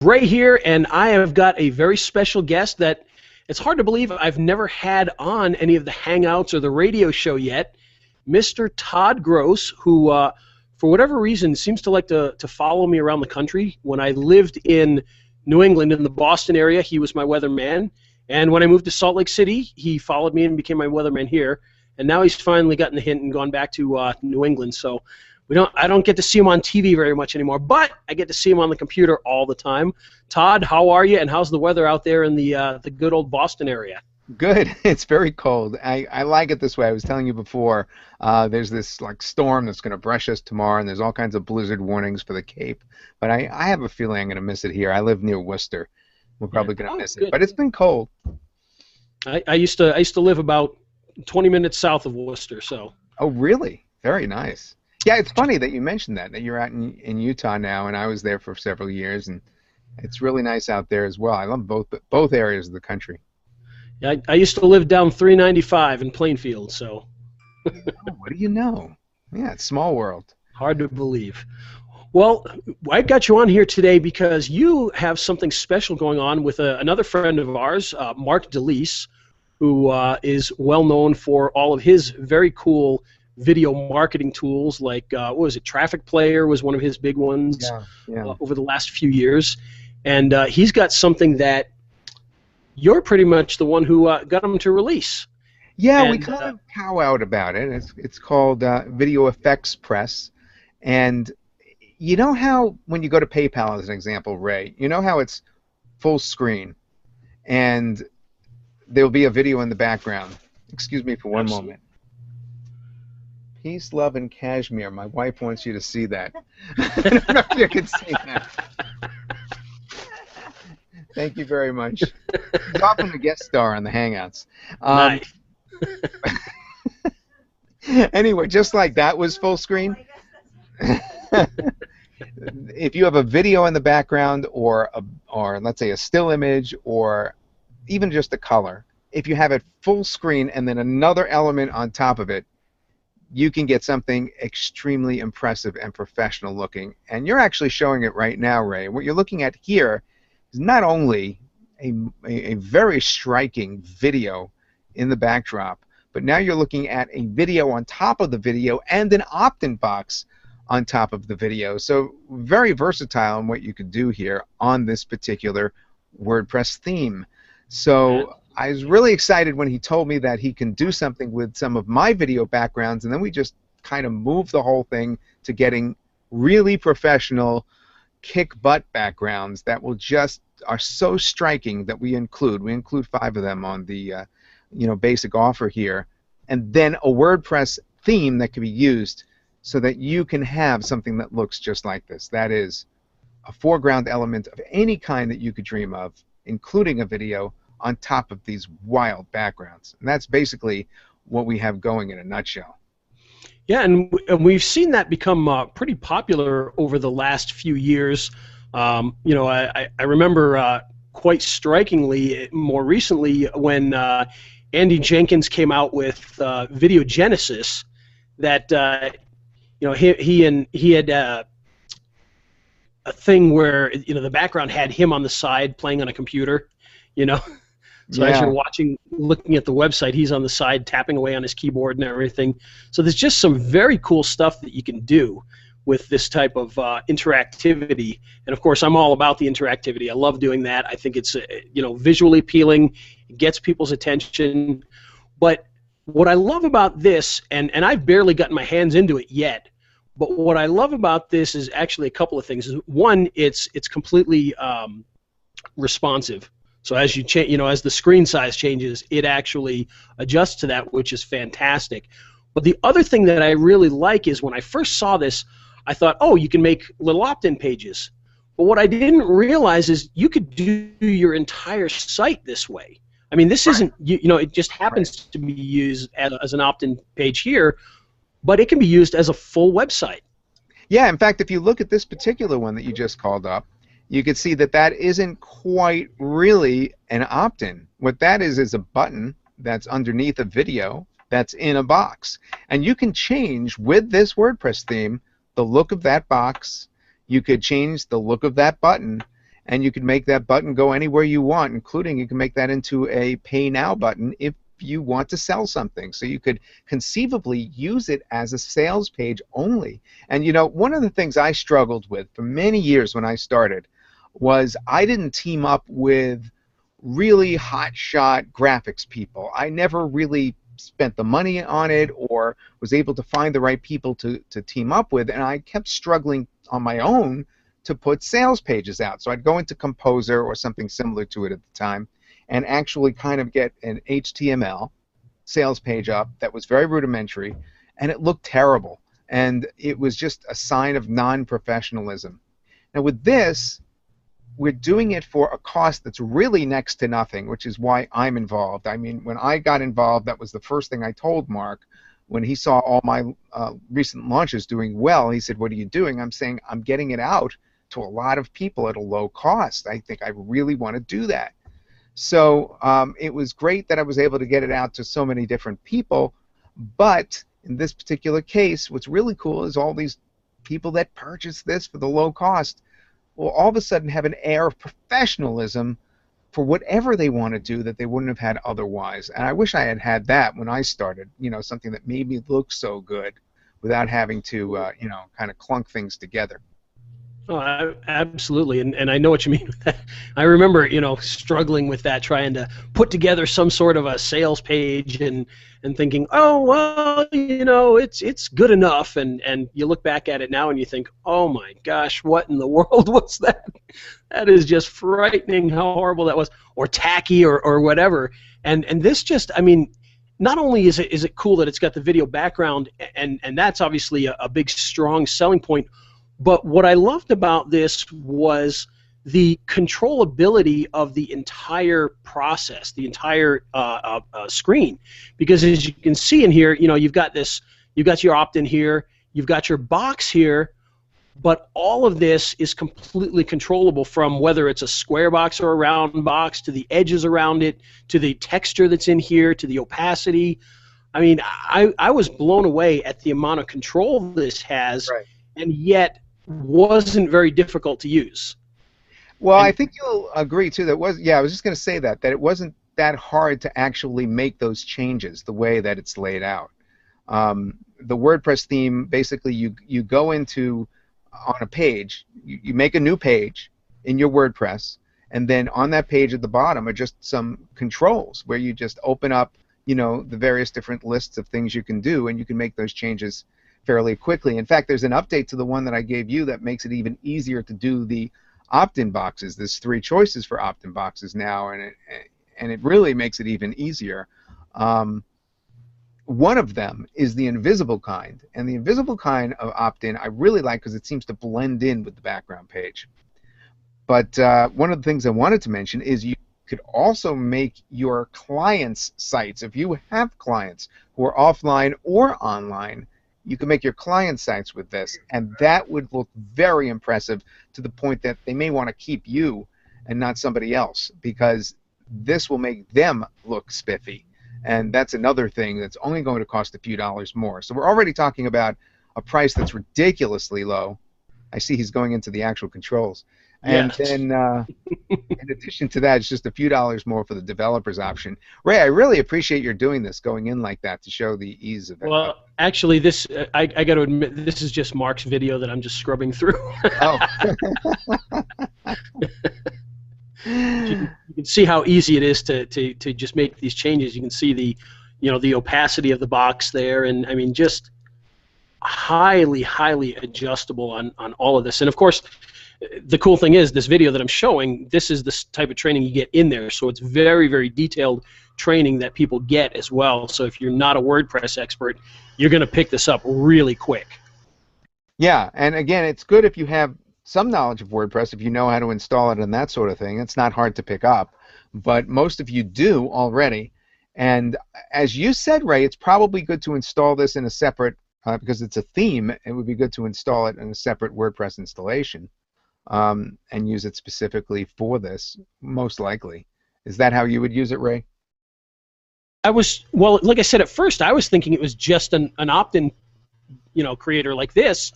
Ray here, and I have got a very special guest that it's hard to believe I've never had on any of the Hangouts or the radio show yet, Mr. Todd Gross, who, for whatever reason, seems to like to follow me around the country. When I lived in New England, in the Boston area, he was my weatherman. And when I moved to Salt Lake City, he followed me and became my weatherman here. And now he's finally gotten the hint and gone back to New England. So I don't get to see him on TV very much anymore, but I get to see him on the computer all the time. Todd, how are you, and how's the weather out there in the good old Boston area? Good. It's very cold. I like it this way. I was telling you before, there's this like storm that's going to brush us tomorrow, and there's all kinds of blizzard warnings for the Cape. But I have a feeling I'm going to miss it here. I live near Worcester. We're probably going to miss good. it. But it's been cold. I used to live about 20 minutes south of Worcester, so. Oh, really? Very nice. Yeah, it's funny that you mentioned that you're out in Utah now, and I was there for several years, and it's really nice out there as well. I love both areas of the country. Yeah, I used to live down 395 in Plainfield, so. Oh, what do you know? Yeah, it's small world. Hard to believe. Well, I got you on here today because you have something special going on with another friend of ours, Mark DeLeese, who is well known for all of his very cool video marketing tools, like what was it? Traffic Player was one of his big ones over the last few years, and he's got something that you're pretty much the one who got him to release. Yeah, and, we kind of cow out about it. It's called Video Effects Press, and you know how when you go to PayPal as an example, Ray, you know how it's full screen, and there'll be a video in the background. Excuse me for one moment. Peace, love, and cashmere. My wife wants you to see that. I don't know if you can see that. Thank you very much. He's often a guest star on the Hangouts. Nice. Anyway, just like that was full screen. If you have a video in the background, or let's say a still image, or even just a color, if you have it full screen and then another element on top of it, you can get something extremely impressive and professional looking. And you're actually showing it right now, Ray. What you're looking at here is not only a very striking video in the backdrop, but now you're looking at a video on top of the video and an opt-in box on top of the video. So very versatile in what you could do here on this particular WordPress theme. So I was really excited when he told me that he can do something with some of my video backgrounds, and then we just kind of moved the whole thing to getting really professional kick-butt backgrounds that are so striking that we include 5 of them on the basic offer here, and then a WordPress theme that can be used so that you can have something that looks just like this. That is a foreground element of any kind that you could dream of, including a video on top of these wild backgrounds. And that's basically what we have going in a nutshell. Yeah, and we've seen that become pretty popular over the last few years. I remember quite strikingly more recently when Andy Jenkins came out with Video Genesis, that he had a thing where the background had him on the side playing on a computer, So as you're looking at the website, he's on the side tapping away on his keyboard and everything. So there's just some very cool stuff that you can do with this type of interactivity. And of course, I'm all about the interactivity. I love doing that. I think it's visually appealing. It gets people's attention. But what I love about this, and I've barely gotten my hands into it yet, but what I love about this is actually a couple of things. One, it's completely responsive. So as you change, as the screen size changes, it actually adjusts to that, which is fantastic. But the other thing that I really like is when I first saw this, I thought, oh, you can make little opt-in pages. But what I didn't realize is you could do your entire site this way. I mean, this isn't, it just happens to be used as an opt-in page here, but it can be used as a full website. Yeah, in fact, if you look at this particular one that you just called up, you can see that isn't quite really an opt-in. What that is a button that's underneath a video that's in a box. And you can change, with this WordPress theme, the look of that box. You could change the look of that button, and you can make that button go anywhere you want, including you can make that into a Pay Now button if you want to sell something. So you could conceivably use it as a sales page only. And you know, one of the things I struggled with for many years when I started was I didn't team up with really hotshot graphics people. I never really spent the money on it or was able to find the right people to team up with, and I kept struggling on my own to put sales pages out. So I'd go into Composer or something similar to it at the time and actually kind of get an HTML sales page up that was very rudimentary, and it looked terrible, and it was just a sign of non-professionalism. Now with this, we're doing it for a cost that's really next to nothing, which is why I'm involved. I mean, when I got involved, that was the first thing I told Mark. When he saw all my recent launches doing well, he said, "What are you doing?" I'm saying, "I'm getting it out to a lot of people at a low cost. I think I really want to do that." So it was great that I was able to get it out to so many different people, but in this particular case, what's really cool is all these people that purchase this for the low cost will all of a sudden have an air of professionalism for whatever they want to do that they wouldn't have had otherwise. And I wish I had had that when I started, you know, something that made me look so good without having to, you know, kind of clunk things together. Oh, absolutely, and I know what you mean with that. I remember, you know, struggling with that, trying to put together some sort of a sales page and thinking, oh well, you know, it's good enough, and you look back at it now and you think, oh my gosh, what in the world was that? That is just frightening how horrible that was, or tacky, or whatever. And this just, I mean, not only is it cool that it's got the video background, and that's obviously a big strong selling point. But what I loved about this was the controllability of the entire process, the entire screen. Because as you can see in here, you know, you've got your opt-in here, you've got your box here, but all of this is completely controllable, from whether it's a square box or a round box, to the edges around it, to the texture that's in here, to the opacity. I mean, I was blown away at the amount of control this has, right, and yet wasn't very difficult to use. Well, I think you'll agree too that I was just going to say that it wasn't that hard to actually make those changes the way that it's laid out. The WordPress theme, basically you go into on a page, you make a new page in your WordPress, and then on that page at the bottom are just some controls where you just open up, you know, the various different lists of things you can do, and you can make those changes fairly quickly. In fact, there's an update to the one that I gave you that makes it even easier to do the opt-in boxes. There's 3 choices for opt-in boxes now, and it really makes it even easier. One of them is the invisible kind, and the invisible kind of opt-in I really like because it seems to blend in with the background page. But one of the things I wanted to mention is you could also make your clients' sites. If you have clients who are offline or online, you can make your client sites with this, and that would look very impressive, to the point that they may want to keep you and not somebody else, because this will make them look spiffy. And that's another thing that's only going to cost a few dollars more. So we're already talking about a price that's ridiculously low. I see he's going into the actual controls. And then in addition to that, it's just a few dollars more for the developer's option. Ray, I really appreciate your doing this, going in like that to show the ease of it. Well, actually, this I got to admit, this is just Mark's video that I'm just scrubbing through. Oh. You can see how easy it is to just make these changes. You can see the opacity of the box there, and I mean, just highly adjustable on all of this. And of course, the cool thing is, this video that I'm showing, this is the type of training you get in there, so it's very detailed training that people get as well. So if you're not a WordPress expert, you're going to pick this up really quick. Yeah, and again, it's good if you have some knowledge of WordPress, if you know how to install it and that sort of thing. It's not hard to pick up, but most of you do already. And as you said, Ray, it's probably good to install this in a separate, because it's a theme, it would be good to install it in a separate WordPress installation. And use it specifically for this, most likely. Is that how you would use it, Ray? Well, like I said, at first I was thinking it was just an opt-in, creator like this,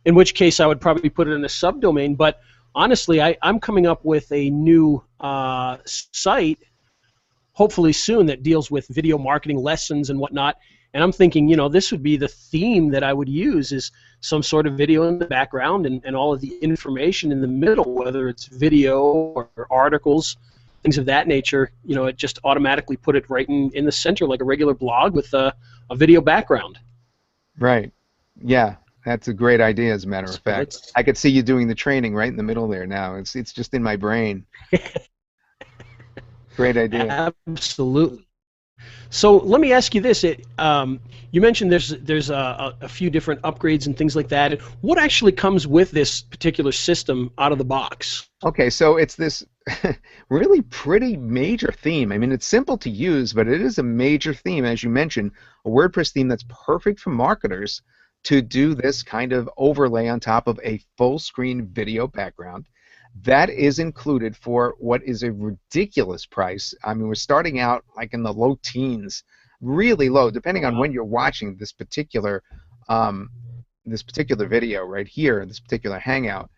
in which case I would probably put it in a subdomain. But honestly, I'm coming up with a new site, hopefully soon, that deals with video marketing lessons and whatnot. And I'm thinking, this would be the theme that I would use, is some sort of video in the background and all of the information in the middle, whether it's video or articles, things of that nature. It just automatically put it right in the center like a regular blog with a video background. Right. Yeah, that's a great idea, as a matter of fact. I could see you doing the training right in the middle there now. It's just in my brain. Great idea. Absolutely. So let me ask you this. You mentioned there's a few different upgrades and things like that. What actually comes with this particular system out of the box? Okay, so it's this really pretty major theme. I mean, it's simple to use, but it is a major theme, as you mentioned, a WordPress theme that's perfect for marketers to do this kind of overlay on top of a full-screen video background. That is included for what is a ridiculous price. I mean, we're starting out like in the low teens, really low, depending on when you're watching this particular video right here, this particular Hangout.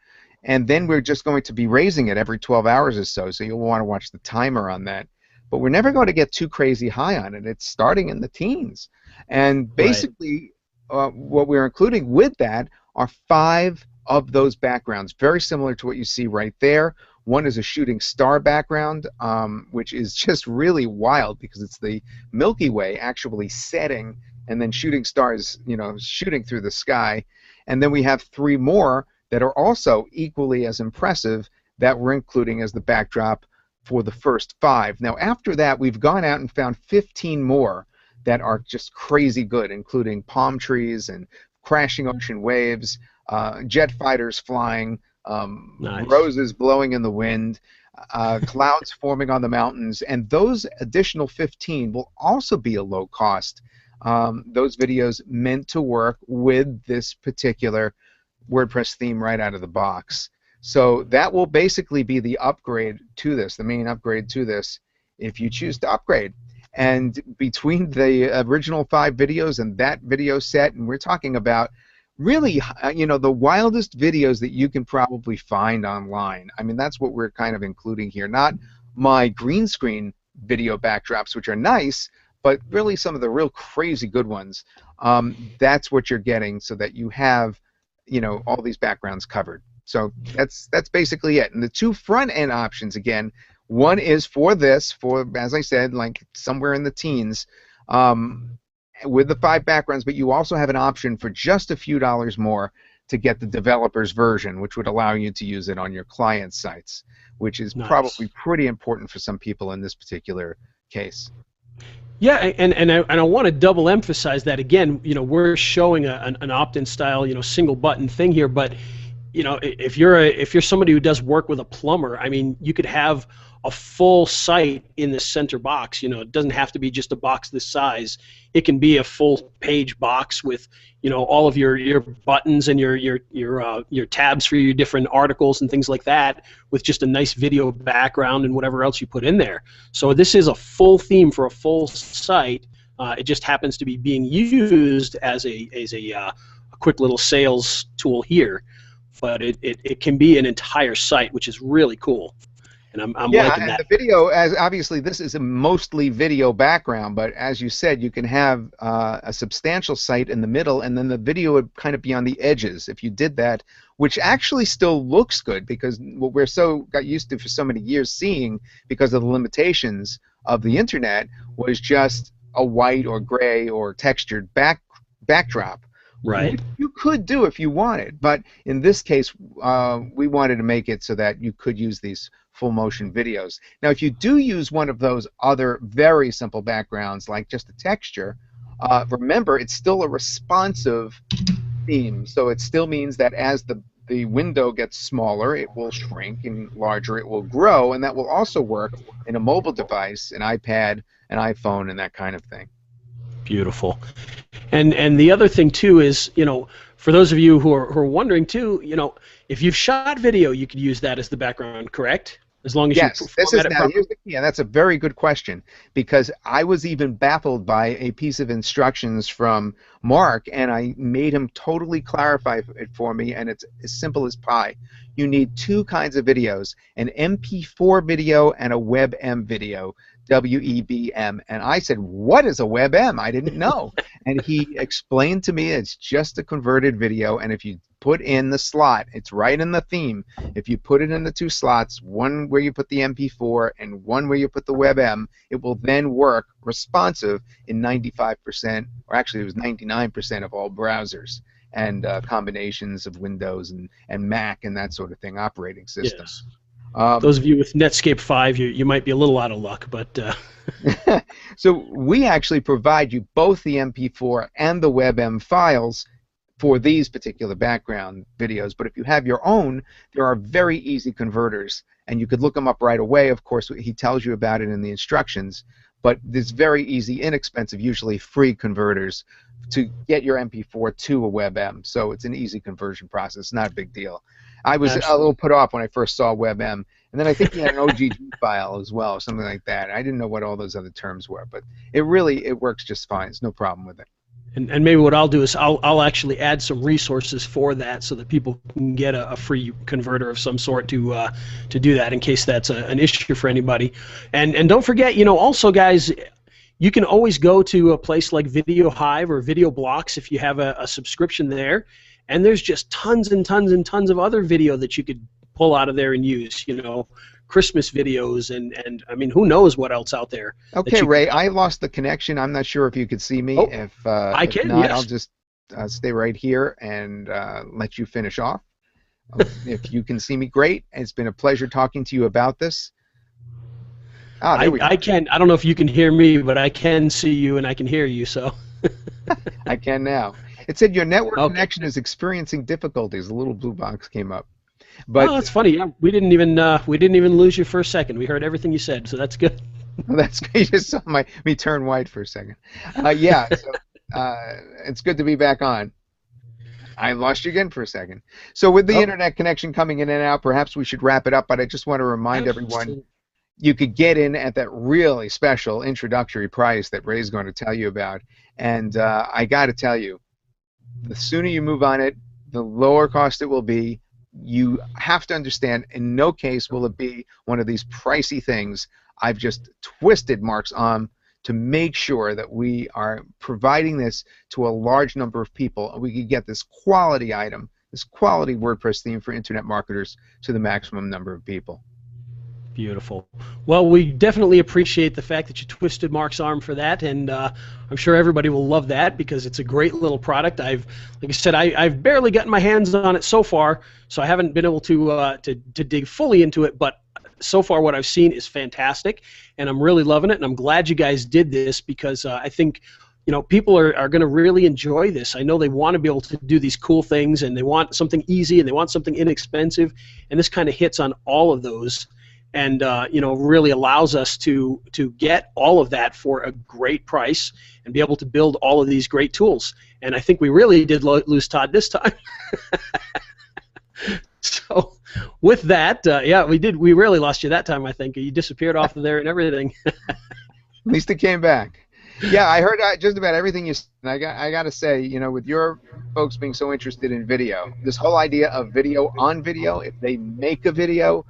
And then we're just going to be raising it every 12 hours or so, so you'll want to watch the timer on that. But we're never going to get too crazy high on it. It's starting in the teens. And basically, what we're including with that are 5 of those backgrounds, very similar to what you see right there. One is a shooting star background, which is just really wild because it's the Milky Way actually setting and then shooting stars, shooting through the sky. And then we have 3 more that are also equally as impressive that we're including as the backdrop for the first 5. Now, after that, we've gone out and found 15 more that are just crazy good, including palm trees and crashing ocean waves, jet fighters flying, nice. Roses blowing in the wind, clouds forming on the mountains, and those additional 15 will also be a low cost. Those videos meant to work with this particular WordPress theme right out of the box. So that will basically be the upgrade to this, the main upgrade to this, if you choose to upgrade. And between the original 5 videos and that video set, and we're talking about really, the wildest videos that you can probably find online. I mean, that's what we're kind of including here. Not my green screen video backdrops, which are nice, but really some of the real crazy good ones. That's what you're getting, so that you have, all these backgrounds covered. So that's basically it. And the 2 front-end options, again, one is for this, as I said, like somewhere in the teens, with the 5 backgrounds, but you also have an option for just a few dollars more to get the developer's version, which would allow you to use it on your client sites, which is probably pretty important for some people in this particular case. Yeah, and I want to double emphasize that again. We're showing an opt-in style, single button thing here, but if you're somebody who does work with a plumber, I mean, you could have a full site in the center box. It doesn't have to be just a box this size. It can be a full page box with all of your buttons and your tabs for your different articles and things like that, with just a nice video background and whatever else you put in there. So this is a full theme for a full site. It just happens to be being used as a quick little sales tool here, but it can be an entire site, which is really cool. And I'm liking that. And the video, as obviously this is a mostly video background, but as you said, you can have a substantial site in the middle, and then the video would kind of be on the edges if you did that, which actually still looks good, because what we're got used to for so many years seeing, because of the limitations of the internet, was just a white or gray or textured backdrop. Right. Which you could do if you wanted, but in this case, we wanted to make it so that you could use these full motion videos. Now, if you do use one of those other very simple backgrounds, like just a texture, remember, it's still a responsive theme, so it still means that as the window gets smaller, it will shrink, and larger it will grow, and that will also work in a mobile device, an iPad, an iPhone, and that kind of thing. Beautiful. And the other thing too is, for those of you who are wondering too, if you've shot video, you could use that as the background, correct? as long as you Yes, this is format it now. Here's properly? the key, and that's a very good question because I was even baffled by a piece of instructions from Mark, and I made him totally clarify it for me, and it's as simple as pie. You need two kinds of videos: an MP4 video and a WebM video, WEBM. And I said, "What is a WebM? I didn't know." And he explained to me it's just a converted video, and if you put in the slot, it's right in the theme. If you put it in the two slots, one where you put the MP4 and one where you put the WebM, it will then work responsive in 95%, or actually it was 99% of all browsers and combinations of Windows and Mac and that sort of thing, operating systems. Yes. Um, Those of you with Netscape 5, you might be a little out of luck, but so we actually provide you both the MP4 and the WebM files for these particular background videos, but if you have your own, there are very easy converters, and you could look them up right away. Of course, he tells you about it in the instructions, but there's very easy, inexpensive, usually free converters to get your MP4 to a WebM, so it's an easy conversion process, not a big deal. I was a little put off when I first saw WebM, and then I think he had an OGG file as well, something like that. I didn't know what all those other terms were, but it works just fine. There's no problem with it. and maybe what I'll do is I'll actually add some resources for that so that people can get a free converter of some sort to do that in case that's an issue for anybody. And don't forget, also guys, you can always go to a place like Video Hive or Video Blocks if you have a subscription there, and there's just tons and tons and tons of other video that you could pull out of there and use. Christmas videos and I mean, who knows what else out there. Okay, Ray, I lost the connection. I'm not sure if you could see me. Oh, if I if can, not, yes. I'll just stay right here and let you finish off. If you can see me, great. It's been a pleasure talking to you about this. Ah, there we go. I can. I don't know if you can hear me, but I can see you and I can hear you. So I can now. It said your network connection is experiencing difficulties. A little blue box came up. But that's funny. Yeah, we didn't even lose you for a second. We heard everything you said, so that's good. That's good. You just saw me turn white for a second. Yeah, so it's good to be back on. I lost you again for a second. So with the internet connection coming in and out, perhaps we should wrap it up. But I just want to remind everyone, you could get in at that really special introductory price that Ray's going to tell you about. And I got to tell you, the sooner you move on it, the lower cost it will be. You have to understand, in no case will it be one of these pricey things. I've just twisted Mark's arm to make sure that we are providing this to a large number of people, and we can get this quality item, this quality WordPress theme for internet marketers to the maximum number of people. Beautiful. Well, we definitely appreciate the fact that you twisted Mark's arm for that, and I'm sure everybody will love that because it's a great little product. Like I said, I've barely gotten my hands on it so far, so I haven't been able to dig fully into it, but so far what I've seen is fantastic, and I'm really loving it, and I'm glad you guys did this because I think people are going to really enjoy this. I know they want to be able to do these cool things, and they want something easy, and they want something inexpensive, and this kind of hits on all of those. And really allows us to get all of that for a great price and be able to build all of these great tools. And I think we really did lose Todd this time. So with that, yeah, we did. We really lost you that time. I think you disappeared off of there and everything. At least it came back. Yeah, I heard just about everything you said. And I got to say, with your folks being so interested in video, this whole idea of video on video, if they make a video,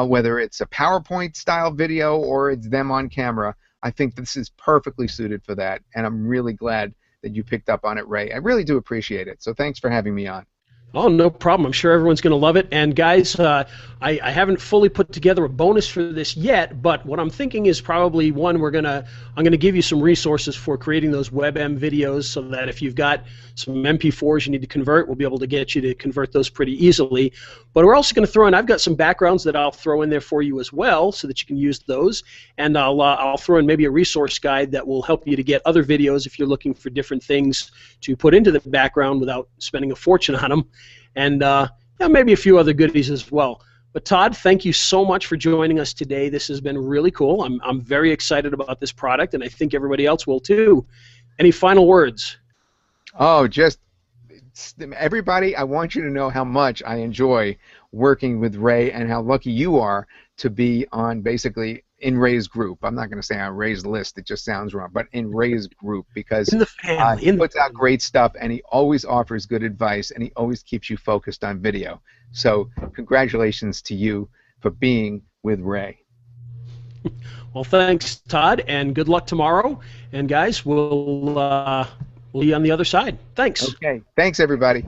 whether it's a PowerPoint style video or it's them on camera, I think this is perfectly suited for that, and I'm really glad that you picked up on it, Ray. I really do appreciate it, so thanks for having me on. Oh, no problem. I'm sure everyone's going to love it. And guys, I haven't fully put together a bonus for this yet, but what I'm thinking is probably one I'm going to give you some resources for creating those WebM videos so that if you've got some MP4s you need to convert, we'll be able to get you to convert those pretty easily. But we're also going to throw in, I've got some backgrounds that I'll throw in there for you as well so that you can use those. And I'll throw in maybe a resource guide that will help you to get other videos if you're looking for different things to put into the background without spending a fortune on them. And maybe a few other goodies as well. But Todd, thank you so much for joining us today. This has been really cool. I'm very excited about this product, and I think everybody else will too. Any final words? Oh, just everybody, I want you to know how much I enjoy working with Ray, and how lucky you are to be on basically in Ray's group. I'm not going to say on Ray's list, it just sounds wrong, but in Ray's group, because in the family, he puts out great stuff, and he always offers good advice, and he always keeps you focused on video. So congratulations to you for being with Ray. Well, thanks, Todd, and good luck tomorrow. And guys, we'll be on the other side. Thanks. Okay. Thanks, everybody.